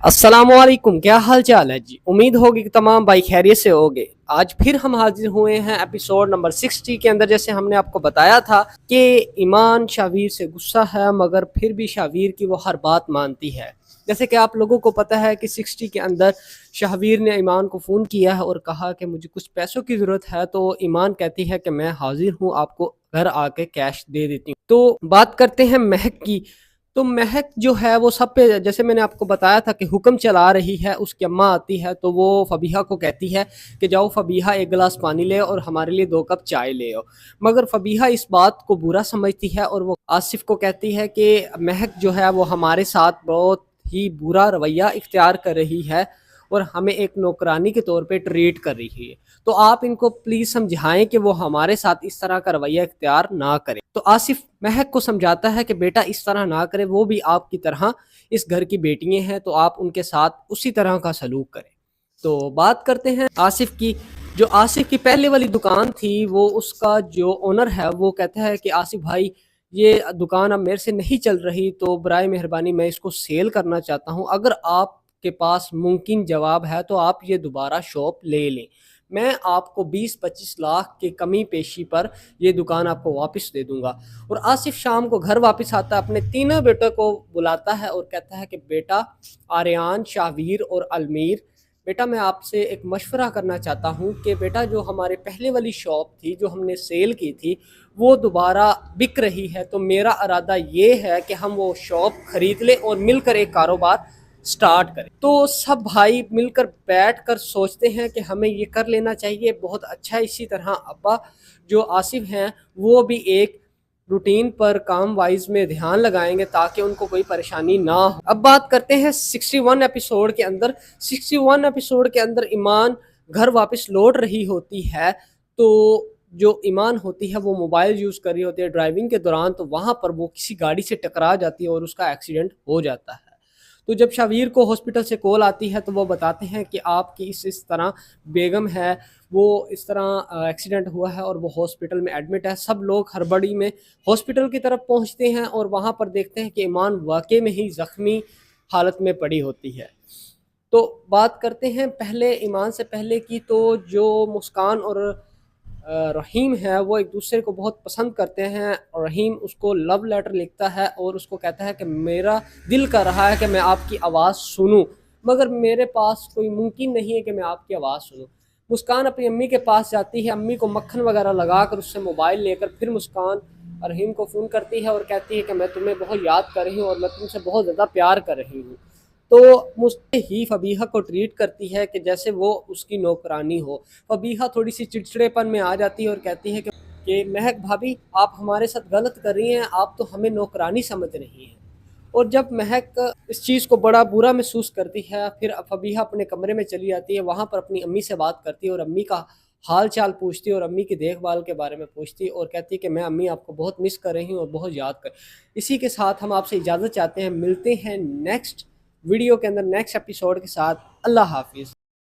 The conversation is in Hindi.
अस्सलामुअलैकुम, क्या हाल चाल है जी। उम्मीद होगी कि तमाम भाई खैरियत से होगे। आज फिर हम हाजिर हुए हैं एपिसोड नंबर 60 के अंदर। जैसे हमने आपको बताया था कि ईमान शावीर से गुस्सा है, मगर फिर भी शावीर की वो हर बात मानती है। जैसे कि आप लोगों को पता है कि 60 के अंदर शाहवीर ने ईमान को फ़ोन किया है और कहा कि मुझे कुछ पैसों की ज़रूरत है, तो ईमान कहती है कि मैं हाजिर हूँ, आपको घर आके कैश दे देती हूँ। तो बात करते हैं महक की। तो महक जो है वो सब पे, जैसे मैंने आपको बताया था कि हुक्म चला रही है। उसकी अम्मा आती है तो वो फ़बीहा को कहती है कि जाओ फ़बीहा, एक गिलास पानी ले और हमारे लिए 2 कप चाय ले आओ। मगर फ़बीहा इस बात को बुरा समझती है और वो आसिफ को कहती है कि महक जो है वो हमारे साथ बहुत ही बुरा रवैया इख्तियार कर रही है और हमें एक नौकरानी के तौर पे ट्रीट कर रही है। तो आप इनको प्लीज़ समझाएं कि वो हमारे साथ इस तरह का रवैया इख्तियार ना करें। तो आसिफ महक को समझाता है कि बेटा इस तरह ना करें, वो भी आपकी तरह इस घर की बेटियां हैं, तो आप उनके साथ उसी तरह का सलूक करें। तो बात करते हैं आसिफ की। जो आसिफ की पहले वाली दुकान थी, वो उसका जो ओनर है वो कहता है कि आसिफ भाई, ये दुकान अब मेरे से नहीं चल रही, तो बराए मेहरबानी मैं इसको सेल करना चाहता हूँ। अगर आपके पास मुमकिन जवाब है तो आप ये दोबारा शॉप ले लें। मैं आपको 20-25 लाख की कमी पेशी पर ये दुकान आपको वापस दे दूंगा। और आसिफ शाम को घर वापस आता है, अपने तीनों बेटों को बुलाता है और कहता है कि बेटा आर्यान, शाहवीर और अलमीर, बेटा मैं आपसे एक मशवरा करना चाहता हूँ कि बेटा जो हमारे पहले वाली शॉप थी जो हमने सेल की थी वो दोबारा बिक रही है, तो मेरा इरादा ये है कि हम वो शॉप खरीद लें और मिलकर एक कारोबार स्टार्ट करें। तो सब भाई मिलकर बैठ कर सोचते हैं कि हमें ये कर लेना चाहिए, बहुत अच्छा है। इसी तरह अब्बा जो आसिफ हैं वो भी एक रूटीन पर काम वाइज में ध्यान लगाएंगे ताकि उनको कोई परेशानी ना हो। अब बात करते हैं 61 एपिसोड के अंदर। 61 एपिसोड के अंदर ईमान घर वापस लौट रही होती है, तो जो ईमान होती है वो मोबाइल यूज़ कर रही होती है ड्राइविंग के दौरान, तो वहाँ पर वो किसी गाड़ी से टकरा जाती है और उसका एक्सीडेंट हो जाता है। तो जब शावीर को हॉस्पिटल से कॉल आती है तो वो बताते हैं कि आपकी इस तरह बेगम है, वो इस तरह एक्सीडेंट हुआ है और वो हॉस्पिटल में एडमिट है। सब लोग हड़बड़ी में हॉस्पिटल की तरफ पहुंचते हैं और वहां पर देखते हैं कि ईमान वाकई में ही ज़ख्मी हालत में पड़ी होती है। तो बात करते हैं पहले ईमान से पहले की। तो जो मुस्कान और रहीम है वो एक दूसरे को बहुत पसंद करते हैं। रहीम उसको लव लेटर लिखता है और उसको कहता है कि मेरा दिल कर रहा है कि मैं आपकी आवाज़ सुनूं, मगर मेरे पास कोई मुमकिन नहीं है कि मैं आपकी आवाज़ सुनूं। मुस्कान अपनी अम्मी के पास जाती है, अम्मी को मक्खन वगैरह लगाकर उससे मोबाइल लेकर फिर मुस्कान रहीम को फ़ोन करती है और कहती है कि मैं तुम्हें बहुत याद कर रही हूँ और मैं तुमसे बहुत ज़्यादा प्यार कर रही हूँ। तो मुझसे ही फ़बीहा को ट्रीट करती है कि जैसे वो उसकी नौकरानी हो। फ़बीहा थोड़ी सी चिड़चिड़ेपन में आ जाती है और कहती है कि महक भाभी, आप हमारे साथ गलत कर रही हैं, आप तो हमें नौकरानी समझ रही हैं। और जब महक इस चीज़ को बड़ा बुरा महसूस करती है, फिर फ़बीहा अपने कमरे में चली जाती है, वहाँ पर अपनी अम्मी से बात करती है और अम्मी का हाल चाल पूछती है और अम्मी की देखभाल के बारे में पूछती है और कहती है कि मैं अम्मी आपको बहुत मिस कर रही हूँ और बहुत याद कर। इसी के साथ हम आपसे इजाज़त चाहते हैं, मिलते हैं नेक्स्ट वीडियो के अंदर नेक्स्ट एपिसोड के साथ। अल्लाह हाफिज़।